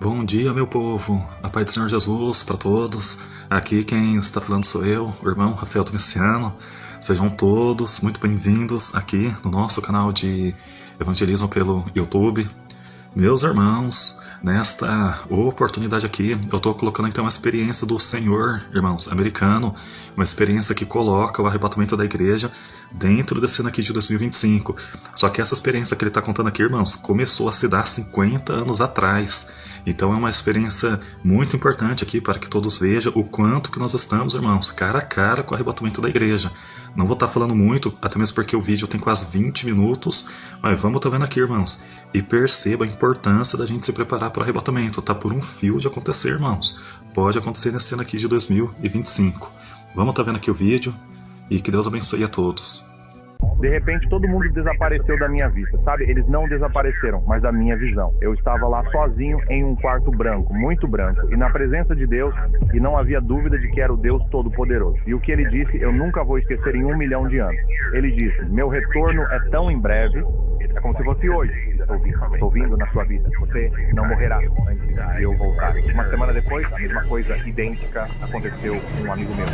Bom dia, meu povo, a paz do Senhor Jesus para todos. Aqui quem está falando sou eu, o irmão Rafael Domiciano. Sejam todos muito bem-vindos aqui no nosso canal de evangelismo pelo YouTube. Meus irmãos, nesta oportunidade aqui, eu estou colocando então a experiência do Senhor, irmãos, americano, uma experiência que coloca o arrebatamento da igreja dentro desse ano aqui de 2025. Só que essa experiência que ele está contando aqui, irmãos, começou a se dar 50 anos atrás. Então é uma experiência muito importante aqui para que todos vejam o quanto que nós estamos, irmãos, cara a cara com o arrebatamento da igreja. Não vou estar falando muito, até mesmo porque o vídeo tem quase 20 minutos, mas vamos estar vendo aqui, irmãos. E perceba a importância da gente se preparar para o arrebatamento. Tá por um fio de acontecer, irmãos. Pode acontecer nesse ano aqui de 2025. Vamos estar vendo aqui o vídeo e que Deus abençoe a todos. De repente, todo mundo desapareceu da minha vista, sabe? Eles não desapareceram, mas da minha visão. Eu estava lá sozinho em um quarto branco, muito branco, e na presença de Deus, e não havia dúvida de que era o Deus Todo-Poderoso. E o que ele disse, eu nunca vou esquecer em 1 milhão de anos. Ele disse, meu retorno é tão em breve, é como se fosse hoje. Estou vindo na sua vida. Você não morrerá antes de eu voltar. Uma semana depois, a mesma coisa idêntica aconteceu com um amigo meu.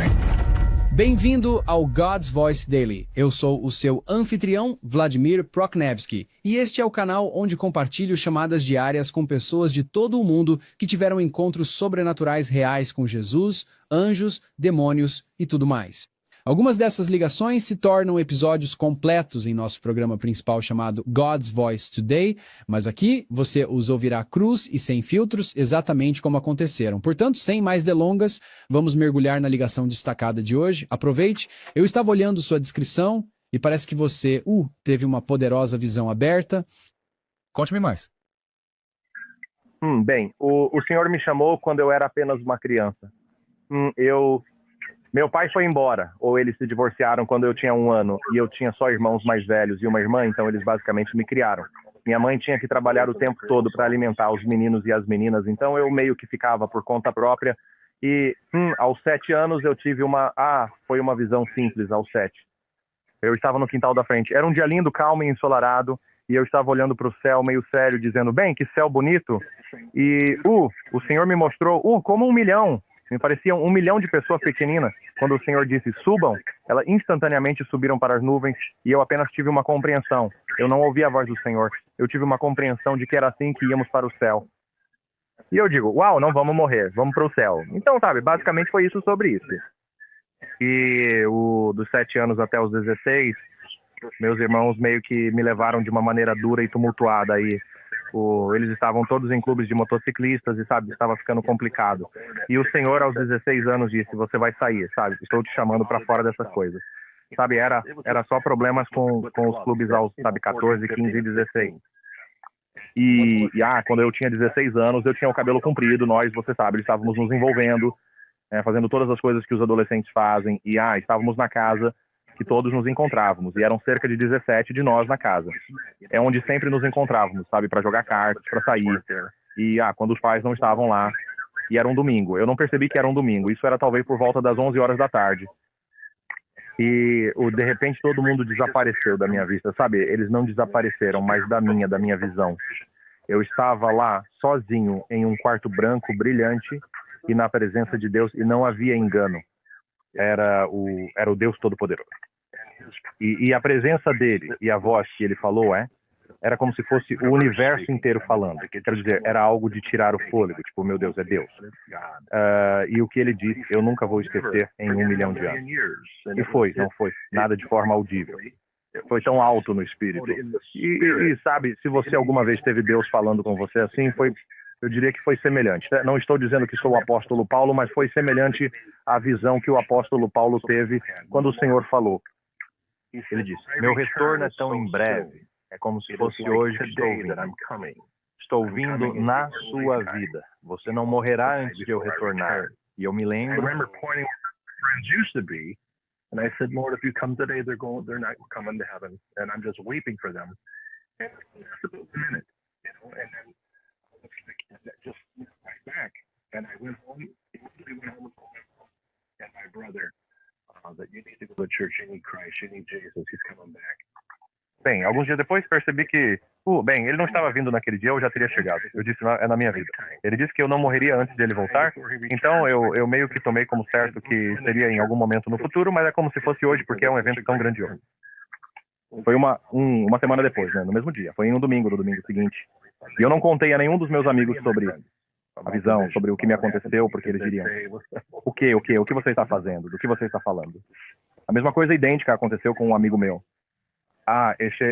Bem-vindo ao God's Voice Daily. Eu sou o seu anfitrião, Vladimir Proknevsky, e este é o canal onde compartilho chamadas diárias com pessoas de todo o mundo que tiveram encontros sobrenaturais reais com Jesus, anjos, demônios e tudo mais. Algumas dessas ligações se tornam episódios completos em nosso programa principal chamado God's Voice Today, mas aqui você os ouvirá crus e sem filtros exatamente como aconteceram. Portanto, sem mais delongas, vamos mergulhar na ligação destacada de hoje. Aproveite, eu estava olhando sua descrição e parece que você teve uma poderosa visão aberta. Conte-me mais. Bem, o senhor me chamou quando eu era apenas uma criança. Meu pai foi embora, ou eles se divorciaram quando eu tinha 1 ano, e eu tinha só irmãos mais velhos e uma irmã, então eles basicamente me criaram. Minha mãe tinha que trabalhar o tempo todo para alimentar os meninos e as meninas, então eu meio que ficava por conta própria. E aos 7 anos eu tive foi uma visão simples aos 7. Eu estava no quintal da frente, era um dia lindo, calmo e ensolarado, e eu estava olhando para o céu meio sério, dizendo, bem, que céu bonito. E o Senhor me mostrou, como 1 milhão. Me pareciam 1 milhão de pessoas pequeninas. Quando o Senhor disse, subam, elas instantaneamente subiram para as nuvens e eu apenas tive uma compreensão. Eu não ouvi a voz do Senhor. Eu tive uma compreensão de que era assim que íamos para o céu. E eu digo, uau, não vamos morrer, vamos para o céu. Então, sabe, basicamente foi isso sobre isso. E dos 7 anos até os 16, meus irmãos meio que me levaram de uma maneira dura e tumultuada aí. Eles estavam todos em clubes de motociclistas e, sabe, estava ficando complicado. E o Senhor, aos 16 anos, disse, você vai sair, sabe? Estou te chamando para fora dessas coisas. Sabe, era só problemas com os clubes aos, sabe, 14, 15 e 16. E quando eu tinha 16 anos, eu tinha o cabelo comprido, você sabe, estávamos nos envolvendo, fazendo todas as coisas que os adolescentes fazem. E, estávamos na casa que todos nos encontrávamos, e eram cerca de 17 de nós na casa. É onde sempre nos encontrávamos, sabe, para jogar cartas, para sair. E quando os pais não estavam lá, e era um domingo. Eu não percebi que era um domingo, isso era talvez por volta das 11 horas da tarde. E de repente todo mundo desapareceu da minha vista, sabe? Eles não desapareceram, mas da minha visão. Eu estava lá sozinho em um quarto branco brilhante e na presença de Deus, e não havia engano. Era o Deus Todo-Poderoso. E a presença dele e a voz que ele falou era como se fosse o universo inteiro falando. Quero dizer, era algo de tirar o fôlego, tipo, meu Deus, é Deus. E o que ele disse, eu nunca vou esquecer em 1 milhão de anos. E não foi, nada de forma audível. Foi tão alto no espírito. E sabe, se você alguma vez teve Deus falando com você assim, eu diria que foi semelhante. Não estou dizendo que sou o apóstolo Paulo, mas foi semelhante à visão que o apóstolo Paulo teve quando o Senhor falou. Ele disse, meu retorno é tão em breve, é como se fosse hoje que estou vindo. Estou vindo na sua vida. Você não morrerá antes de eu retornar. E eu me lembro... And I said, Lord, if you come today, they're not coming to heaven. And I'm just weeping for them. And it's about a minute, and then And I went home, immediately went home and told my mom and my brother that you need to go to church, you need Christ, you need Jesus, he's coming back. Bem, alguns dias depois percebi que, bem, ele não estava vindo naquele dia, eu já teria chegado. Eu disse, é na minha vida. Ele disse que eu não morreria antes de ele voltar, então eu meio que tomei como certo que seria em algum momento no futuro, mas é como se fosse hoje, porque é um evento tão grandioso. Foi uma semana depois, né, no mesmo dia. Foi em um domingo, no domingo seguinte. E eu não contei a nenhum dos meus amigos sobre a visão, sobre o que me aconteceu, porque eles diriam, o que você está fazendo? Do que você está falando? A mesma coisa idêntica aconteceu com um amigo meu.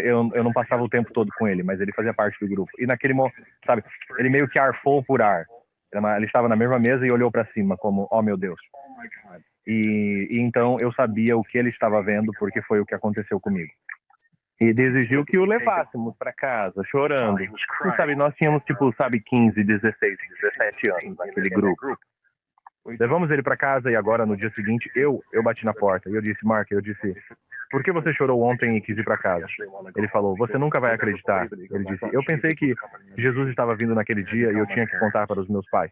Eu não passava o tempo todo com ele, mas ele fazia parte do grupo. E naquele momento, sabe, ele meio que arfou por ar. Ele estava na mesma mesa e olhou para cima como, oh meu Deus. E então eu sabia o que ele estava vendo, porque foi o que aconteceu comigo. E exigiu que o levássemos para casa, chorando. E, sabe, nós tínhamos, 15, 16, 17 anos naquele grupo. Levamos ele para casa e agora, no dia seguinte, eu bati na porta. E eu disse, Mark, por que você chorou ontem e quis ir para casa? Ele falou, você nunca vai acreditar. Ele disse, eu pensei que Jesus estava vindo naquele dia e eu tinha que contar para os meus pais.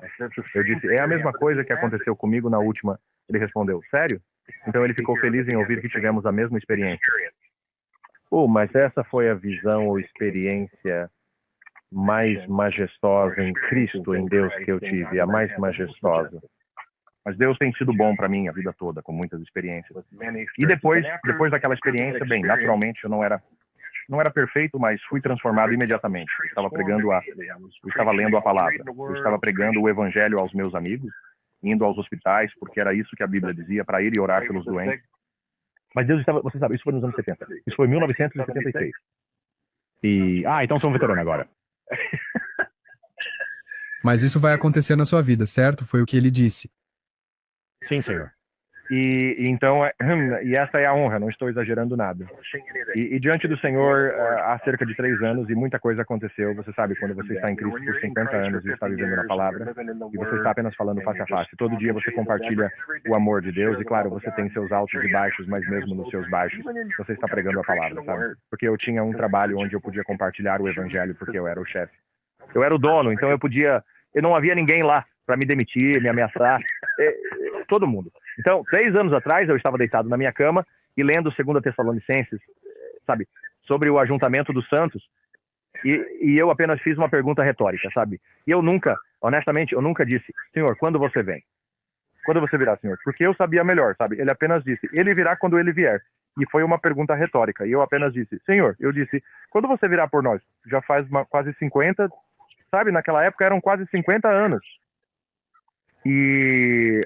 Eu disse, é a mesma coisa que aconteceu comigo na última. Ele respondeu, sério? Então ele ficou feliz em ouvir que tivemos a mesma experiência. Mas essa foi a visão ou experiência mais majestosa em Cristo, em Deus, que eu tive, a mais majestosa. Mas Deus tem sido bom para mim a vida toda, com muitas experiências. E depois daquela experiência, bem, naturalmente eu não era perfeito, mas fui transformado imediatamente. Eu estava lendo a palavra, eu estava pregando o evangelho aos meus amigos, indo aos hospitais, porque era isso que a Bíblia dizia, para ir e orar pelos doentes. Mas Deus estava, você sabe, isso foi nos anos 70. Isso foi em 1976. Então sou um veterano agora. Mas isso vai acontecer na sua vida, certo? Foi o que ele disse. Sim, Senhor. Então, essa é a honra, não estou exagerando nada. E diante do Senhor, há cerca de 3 anos, e muita coisa aconteceu. Você sabe, quando você está em Cristo por 50 anos e está vivendo na palavra, e você está apenas falando face a face. Todo dia você compartilha o amor de Deus, e claro, você tem seus altos e baixos, mas mesmo nos seus baixos, você está pregando a palavra, sabe? Porque eu tinha um trabalho onde eu podia compartilhar o evangelho, porque eu era o chefe. Eu era o dono, então eu não havia ninguém lá para me demitir, me ameaçar, todo mundo. Então, 3 anos atrás, eu estava deitado na minha cama e lendo 2 Tessalonicenses, sabe, sobre o ajuntamento dos santos, e eu apenas fiz uma pergunta retórica, sabe? E honestamente, eu nunca disse, Senhor, quando você vem? Quando você virá, Senhor? Porque eu sabia melhor, sabe? Ele apenas disse, ele virá quando ele vier. E foi uma pergunta retórica, e eu apenas disse, Senhor, eu disse, quando você virá por nós? Já faz quase 50, sabe? Naquela época eram quase 50 anos. E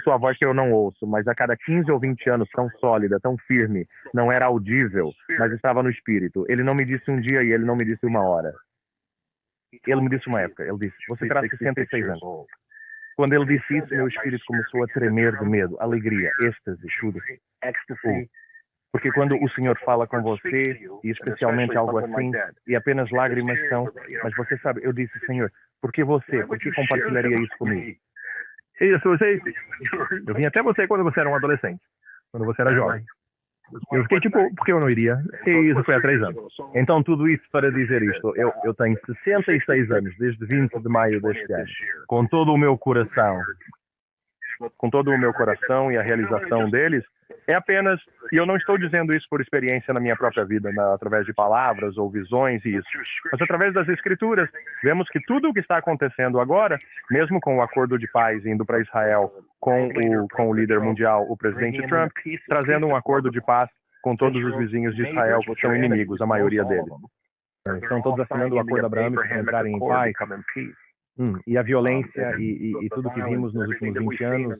sua voz que eu não ouço, mas a cada 15 ou 20 anos, tão sólida, tão firme, não era audível, mas estava no espírito. Ele não me disse um dia e ele não me disse uma hora. Ele me disse uma época, ele disse, você terá 66 anos. Quando ele disse isso, meu espírito começou a tremer de medo, alegria, êxtase, tudo. Porque quando o Senhor fala com você, e especialmente algo assim, e apenas lágrimas são, mas você sabe, eu disse, Senhor, por que compartilharia isso comigo? Eu vim até você quando você era um adolescente, quando você era jovem. Eu fiquei por que eu não iria? E isso foi há 3 anos. Então tudo isso para dizer isto, eu tenho 66 anos, desde 20 de maio deste ano, com todo o meu coração e a realização deles, é apenas, e eu não estou dizendo isso por experiência na minha própria vida, através de palavras ou visões e isso, mas através das escrituras, vemos que tudo o que está acontecendo agora, mesmo com o acordo de paz indo para Israel, com o líder mundial, o presidente Trump, trazendo um acordo de paz com todos os vizinhos de Israel que são inimigos, a maioria deles. Estão todos assinando o acordo abraâmico para entrarem em paz. E a violência e tudo que vimos nos últimos 20 anos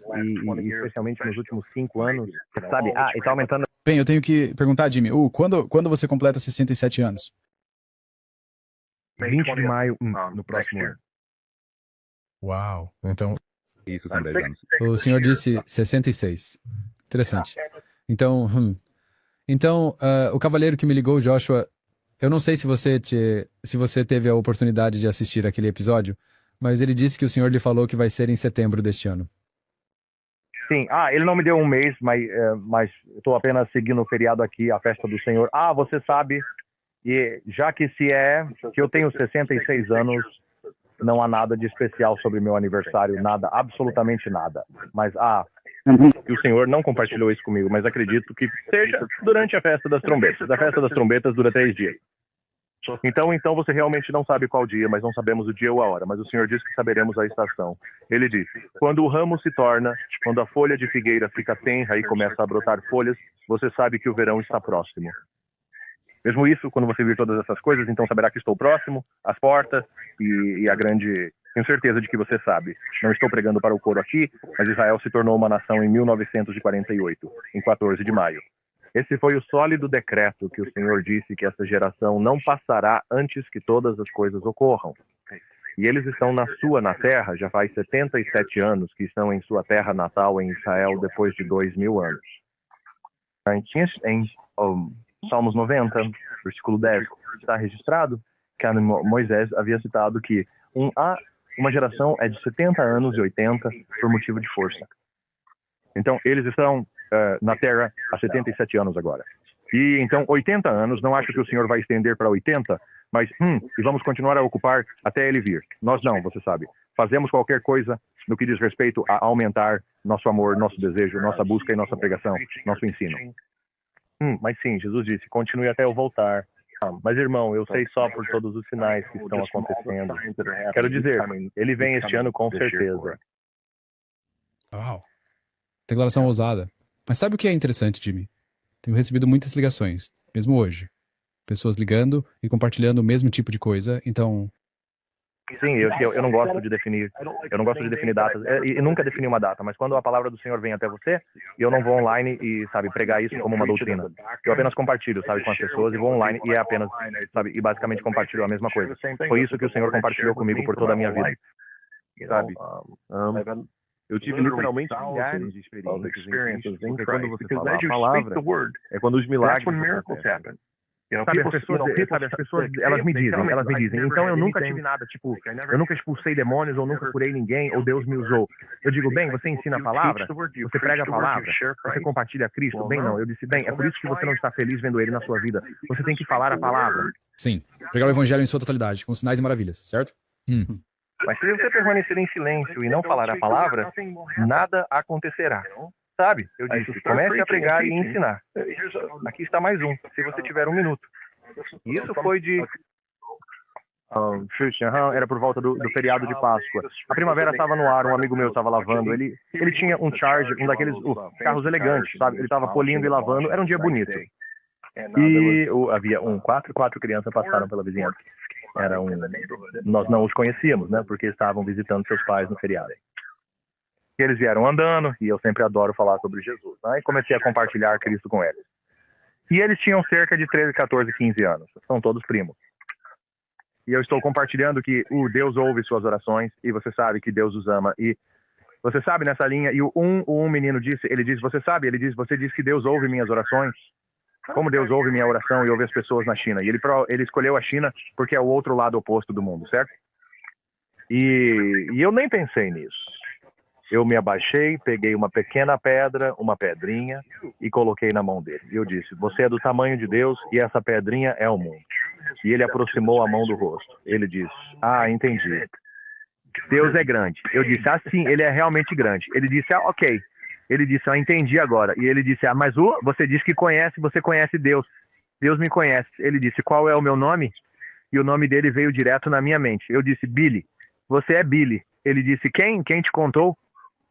e especialmente nos últimos 5 anos, sabe? E está aumentando. Bem, eu tenho que perguntar, Jimmy, quando você completa 67 anos? 20 de maio, no próximo ano. Uau, então... Isso são 10 anos. O senhor disse 66. Interessante. Então, o cavaleiro que me ligou, Joshua, eu não sei se você teve a oportunidade de assistir aquele episódio, mas ele disse que o senhor lhe falou que vai ser em setembro deste ano. Sim, ele não me deu um mês, mas estou apenas seguindo o feriado aqui, a festa do Senhor. Você sabe, e já que que eu tenho 66 anos, não há nada de especial sobre meu aniversário, nada, absolutamente nada. Mas que o Senhor não compartilhou isso comigo, mas acredito que seja durante a festa das trombetas. A festa das trombetas dura 3 dias. Então você realmente não sabe qual dia, mas não sabemos o dia ou a hora. Mas o Senhor disse que saberemos a estação. Ele disse, quando o ramo se torna, quando a folha de figueira fica tenra e começa a brotar folhas, você sabe que o verão está próximo. Mesmo isso, quando você vir todas essas coisas, então saberá que estou próximo, às portas, e a grande... Tenho certeza de que você sabe. Não estou pregando para o coro aqui, mas Israel se tornou uma nação em 1948, em 14 de maio. Esse foi o sólido decreto que o Senhor disse que essa geração não passará antes que todas as coisas ocorram. E eles estão na terra, já faz 77 anos que estão em sua terra natal em Israel depois de 2000 anos. Em Salmos 90, versículo 10, está registrado que Moisés havia citado que uma geração é de 70 anos e 80 por motivo de força. Então, eles estão na Terra há 77 anos agora. E então, 80 anos, não acho que o Senhor vai estender para 80, mas e vamos continuar a ocupar até ele vir. Nós não, você sabe. Fazemos qualquer coisa no que diz respeito a aumentar nosso amor, nosso desejo, nossa busca e nossa pregação, nosso ensino. Mas sim, Jesus disse, continue até eu voltar. Mas, irmão, eu sei só por todos os sinais que estão acontecendo. Quero dizer, ele vem este ano com certeza. Uau. Declaração ousada. Mas sabe o que é interessante, Jimmy? Tenho recebido muitas ligações, mesmo hoje. Pessoas ligando e compartilhando o mesmo tipo de coisa, então... Sim, eu não gosto de definir. Eu não gosto de definir datas. E nunca defini uma data, mas quando a palavra do Senhor vem até você, eu não vou online e, pregar isso como uma doutrina. Eu apenas compartilho, com as pessoas e vou online e é apenas, e basicamente compartilho a mesma coisa. Foi isso que o Senhor compartilhou comigo por toda a minha vida. Eu tive literalmente milhares de experiências em quando você fala a palavra, é quando os milagres acontecem. As pessoas, elas me dizem, então eu nunca tive nada, eu nunca expulsei demônios, ou nunca curei ninguém, ou Deus me usou. Eu digo, bem, você ensina a palavra, você prega a palavra, você compartilha Cristo, bem, não. Eu disse, bem, é por isso que você não está feliz vendo ele na sua vida. Você tem que falar a palavra. Sim, pregar o evangelho em sua totalidade, com sinais e maravilhas, certo? Mas se você permanecer em silêncio e não falar a palavra, nada acontecerá. Eu disse, comece a pregar e ensinar. Aqui está mais um, se você tiver 1 minuto. Isso foi de... era por volta do feriado de Páscoa. A primavera estava no ar, um amigo meu estava lavando. Ele tinha um Charger, um daqueles carros elegantes, Ele estava polindo e lavando, era um dia bonito. E havia quatro crianças passaram pela vizinhança. Nós não os conhecíamos, porque estavam visitando seus pais no feriado. E eles vieram andando, e eu sempre adoro falar sobre Jesus. E comecei a compartilhar Cristo com eles. E eles tinham cerca de 13, 14, 15 anos. São todos primos. E eu estou compartilhando que Deus ouve suas orações, e você sabe que Deus os ama. E você sabe nessa linha, e o menino disse, você diz que Deus ouve minhas orações? Como Deus ouve minha oração e ouve as pessoas na China? E ele escolheu a China porque é o outro lado oposto do mundo, certo? E eu nem pensei nisso. Eu me abaixei, peguei uma pequena pedra, uma pedrinha, e coloquei na mão dele. E eu disse, você é do tamanho de Deus e essa pedrinha é o mundo. E ele aproximou a mão do rosto. Ele disse, entendi. Deus é grande. Eu disse, sim, ele é realmente grande. Ele disse, ok. Ele disse, entendi agora. E ele disse, mas você disse que você conhece Deus. Deus me conhece. Ele disse, qual é o meu nome? E o nome dele veio direto na minha mente. Eu disse, Billy. Você é Billy. Ele disse, quem? Quem te contou?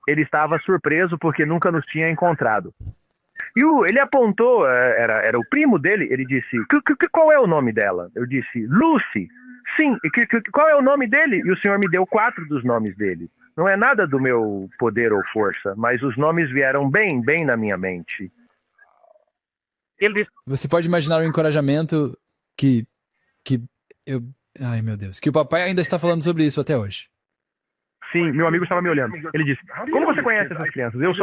Ele estava surpreso porque nunca nos tinha encontrado. E ele apontou, era o primo dele, ele disse, qual é o nome dela? Eu disse, Lucy. Sim, qual é o nome dele? E o senhor me deu 4 dos nomes dele. Não é nada do meu poder ou força, mas os nomes vieram bem na minha mente. Ele disse... Você pode imaginar o encorajamento que o papai ainda está falando sobre isso até hoje. Sim, meu amigo estava me olhando. Ele disse, como você conhece essas crianças? Eu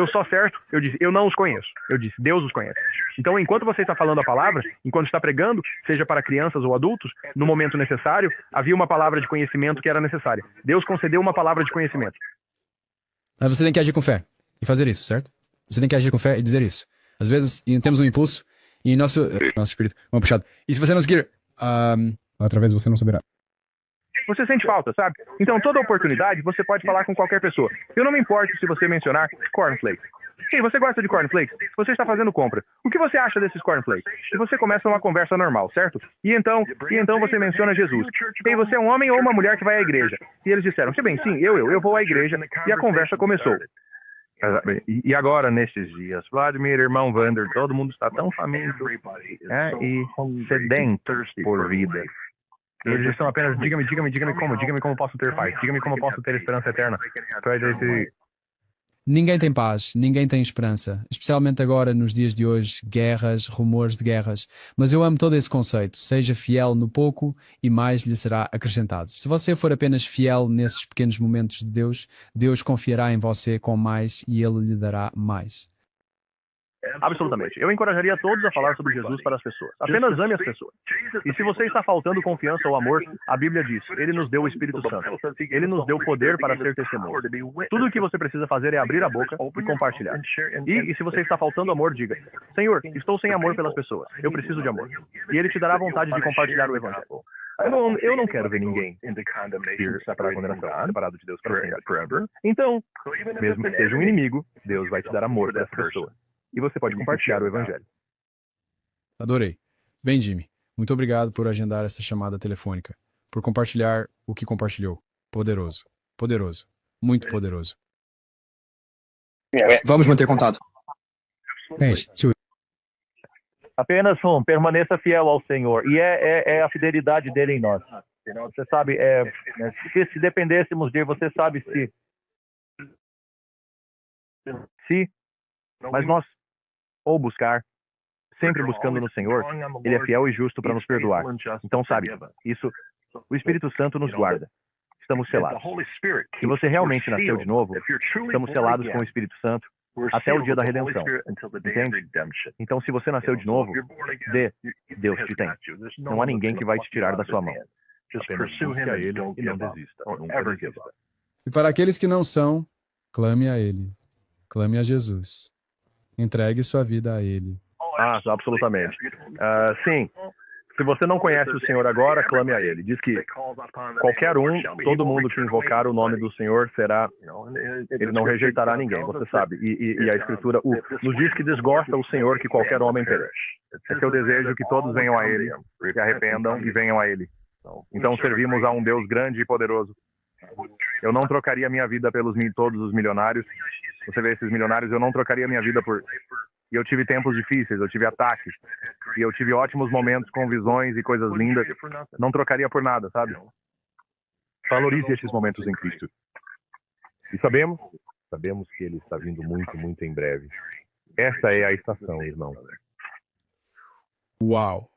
só certo? Eu disse, eu não os conheço. Eu disse, Deus os conhece. Então, enquanto você está falando a palavra, enquanto está pregando, seja para crianças ou adultos, no momento necessário, havia uma palavra de conhecimento que era necessária. Deus concedeu uma palavra de conhecimento. Mas você tem que agir com fé e fazer isso, certo? Você tem que agir com fé e dizer isso. Às vezes, temos um impulso e nosso espírito, uma puxada. E se você não seguir, outra vez você não saberá. você sente falta, sabe? Então, toda oportunidade, você pode falar com qualquer pessoa. Eu não me importo se você mencionar cornflakes. Ei, você gosta de cornflakes? Você está fazendo compra. O que você acha desses cornflakes? E você começa uma conversa normal, certo? E então você menciona Jesus. Ei, você é um homem ou uma mulher que vai à igreja? E eles disseram, bem, sim, eu vou à igreja. E a conversa começou. E agora, nesses dias, Vladimir, irmão Vander, todo mundo está tão faminto e sedento por vida. Eles estão apenas, diga-me como posso ter paz, diga-me como posso ter esperança eterna. Ninguém tem paz, ninguém tem esperança, especialmente agora nos dias de hoje, guerras, rumores de guerras. Mas eu amo todo esse conceito, seja fiel no pouco e mais lhe será acrescentado. Se você for apenas fiel nesses pequenos momentos de Deus, Deus confiará em você com mais e Ele lhe dará mais. Absolutamente. Eu encorajaria todos a falar sobre Jesus para as pessoas. Apenas ame as pessoas. E se você está faltando confiança ou amor, a Bíblia diz, Ele nos deu o Espírito Santo. Ele nos deu poder para ser testemunhas. Tudo o que você precisa fazer é abrir a boca e compartilhar. E se você está faltando amor, diga, Senhor, estou sem amor pelas pessoas. Eu preciso de amor. E Ele te dará vontade de compartilhar o Evangelho. Eu não quero ver ninguém ir para a condenação, separado de Deus para sempre. Então, mesmo que seja um inimigo, Deus vai te dar amor para essa pessoa. E você pode compartilhar o Evangelho. Adorei. Bem, Jimmy, muito obrigado por agendar essa chamada telefônica, por compartilhar o que compartilhou. Poderoso. Poderoso. Muito poderoso. Vamos manter contato. Apenas permaneça fiel ao Senhor. E é a fidelidade dele em nós. Você sabe, se dependêssemos de você sabe mas nós, ou buscar, sempre buscando no Senhor, Ele é fiel e justo para nos perdoar. Então, sabe, isso, o Espírito Santo nos guarda. Estamos selados. Se você realmente nasceu de novo, estamos selados com o Espírito Santo até o dia da redenção. Entende? Então, se você nasceu de novo, Deus te tem. Não há ninguém que vai te tirar da sua mão. Apenas busque a Ele e não desista. Nunca desista. E para aqueles que não são, clame a Ele. Clame a Jesus. Entregue sua vida a Ele. Absolutamente. Sim. Se você não conhece o Senhor agora, clame a Ele. Diz que qualquer todo mundo que invocar o nome do Senhor será... Ele não rejeitará ninguém, você sabe. E a Escritura nos diz que desgosta o Senhor que qualquer homem pereça. É seu desejo que todos venham a Ele, se arrependam e venham a Ele. Então servimos a um Deus grande e poderoso. Eu não trocaria minha vida pelos todos os milionários. Você vê esses milionários, eu não trocaria minha vida por... E eu tive tempos difíceis, eu tive ataques. E eu tive ótimos momentos com visões e coisas lindas. Não trocaria por nada, sabe? Valorize esses momentos em Cristo. E sabemos que Ele está vindo muito, muito em breve. Esta é a estação, irmão. Uau!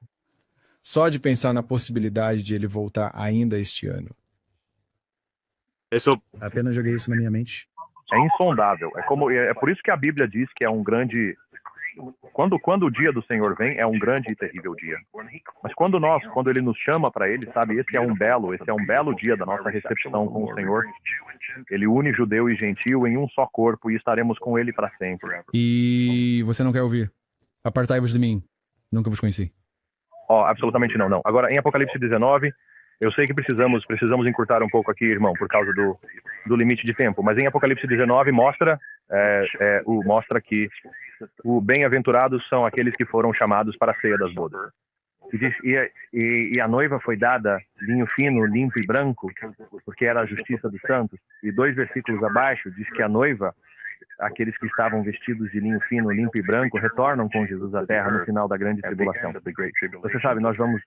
Só de pensar na possibilidade de Ele voltar ainda este ano. Apenas joguei isso na minha mente. É insondável. É por isso que a Bíblia diz que é um grande... Quando o dia do Senhor vem, é um grande e terrível dia. Mas quando Ele nos chama para Ele, sabe, esse é um belo dia da nossa recepção com o Senhor. Ele une judeu e gentil em um só corpo e estaremos com Ele para sempre. E você não quer ouvir? Apartai-vos de mim. Nunca vos conheci. Absolutamente não. Agora, em Apocalipse 19... Eu sei que precisamos encurtar um pouco aqui, irmão, por causa do limite de tempo. Mas em Apocalipse 19 mostra que o bem-aventurados são aqueles que foram chamados para a ceia das bodas. E a noiva foi dada linho fino, limpo e branco, porque era a justiça dos santos. E 2 versículos abaixo diz que a noiva, aqueles que estavam vestidos de linho fino, limpo e branco, retornam com Jesus à terra no final da grande tribulação. Você sabe, nós vamos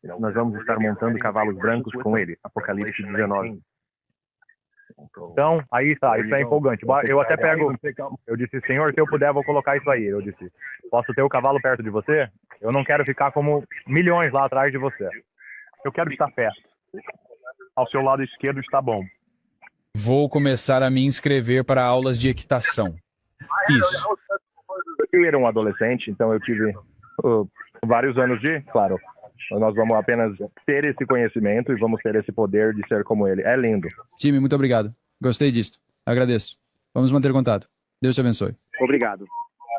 estar montando cavalos brancos com Ele. Apocalipse 19. Então, aí está, isso é empolgante. Eu até eu disse, Senhor, se eu puder, vou colocar isso aí. Eu disse, posso ter o cavalo perto de você? Eu não quero ficar como milhões lá atrás de você. Eu quero estar perto. Ao seu lado esquerdo está bom. Vou começar a me inscrever para aulas de equitação. Isso. Eu era um adolescente, então eu tive vários anos claro, nós vamos apenas ter esse conhecimento e vamos ter esse poder de ser como Ele. É lindo. Jimmy, muito obrigado. Gostei disto. Agradeço. Vamos manter contato. Deus te abençoe. Obrigado.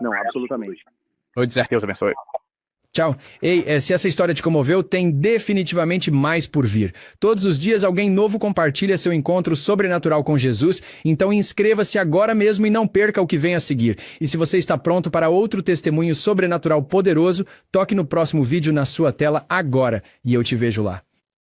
Não, absolutamente. Oi, Zé. Deus abençoe. Tchau. Ei, se essa história te comoveu, tem definitivamente mais por vir. Todos os dias alguém novo compartilha seu encontro sobrenatural com Jesus, então inscreva-se agora mesmo e não perca o que vem a seguir. E se você está pronto para outro testemunho sobrenatural poderoso, toque no próximo vídeo na sua tela agora e eu te vejo lá.